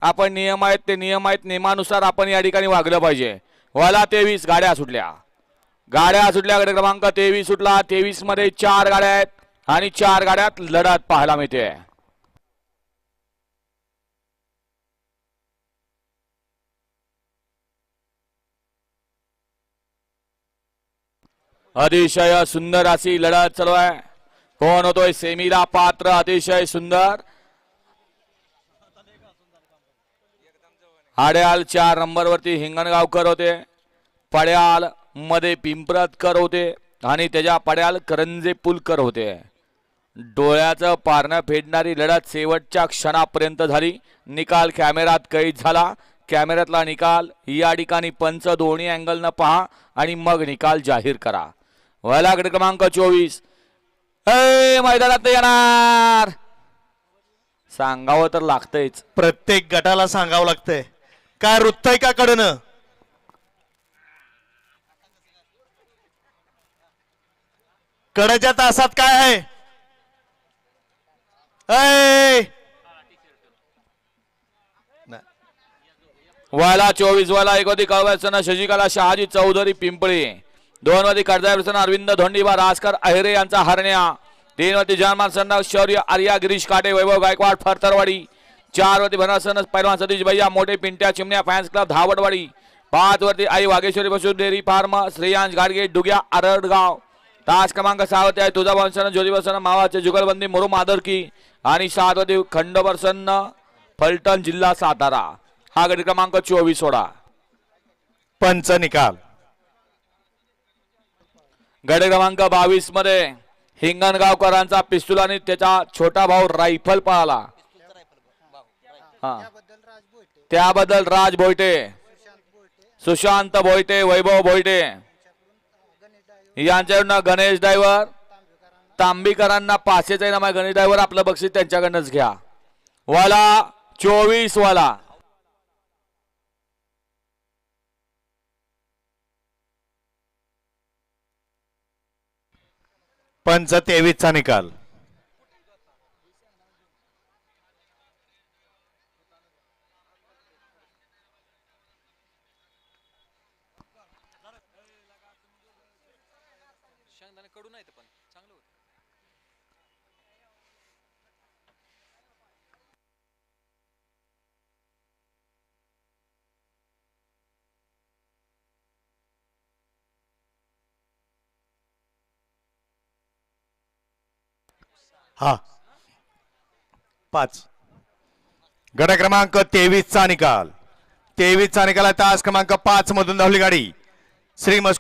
आपण नियम आहेत ते नियम आहेत, नियमानुसार आपण या ठिकाणी वागलं पाहिजे। वाला 23 गाड्या सुटल्या, गाड्या सुटल्या। गट क्रमांक 23 सुटला। 23 मध्ये 4 गाड्या आहेत आणि 4 गाड्यात लढत पाहायला मिळते। अतिशय सुंदर अशी लढत चालू आहे। कोण होतोय सेमीला पात्र? अतिशय सुंदर। आड्याल 4 नंबरवरती हिंगणगावकर होते, पड्याल मध्ये पिंपरतकर होते आणि त्याच्या पड्याल करंजे पुलकर होते। डोळ्याचं पारणं फेडणारी लढत शेवटच्या क्षणापर्यंत झाली। निकाल कॅमेऱ्यात कैद झाला। कॅमेऱ्यातला निकाल या ठिकाणी पंच दोन्ही अँगल न पहा आणि मग निकाल जाहीर करा। वला गट क्रमांक 24 मैदानात येणार, सांगावं तर लागतंयच, प्रत्येक गटाला सांगावं लागतंय। काय रुतय का कडनं? कडच्या तासात काय आहे? वाला 24 वाला एकोदी कळवायचं शशिकला शहाजी चौधरी पिंपळी, 2 वरती कर्जावरसन अरविंद धोंडीबा राजकर अहिरे यांचा हरण्या, 3 वरती जनमान सन्ना शौर्य आर्या गिरीश काटे वैभव गायकवाड फरतरवाडी, 4 वरती भरसन पैलवान सतीश भैया मोठे पिंट्या चिमण्या फॅन्स क्लब धावडवाडी, 5 वरती आई वागेश्वरी पशु डेअरी फार्म श्रेयांश गाडगे डुग्या आरडगाव, तास क्रमांक 6 वरती आहे तुझा वंशन ज्योतिबसन मावाचे जुगलबंदी मुरुम आदरकी आणि 7 वरती खंडवर्सन फलटण जिल्हा सातारा। हा गट क्रमांक 24 सोडा। पंच निकाल गट क्रमांक 22 मध्ये हिंगणगावकरांचा पिस्तूल आणि त्याचा छोटा भाऊ रायफल पळाला। त्याबद्दल राज भोयटे, सुशांत भोयटे, वैभव भोयटे यांच्याकडून गणेश ड्रायव्हर तांबीकरांना 500चा नाम आहे। गणेश ड्रायव्हर आपलं बक्षीस त्यांच्याकडनंच घ्या। वाला 24 वाला पंच 23 चा निकाल। हा 5 गट क्रमांक 23 चा निकाल। 23 चा निकाल तास क्रमांक 5 मधून धावली गाडी श्री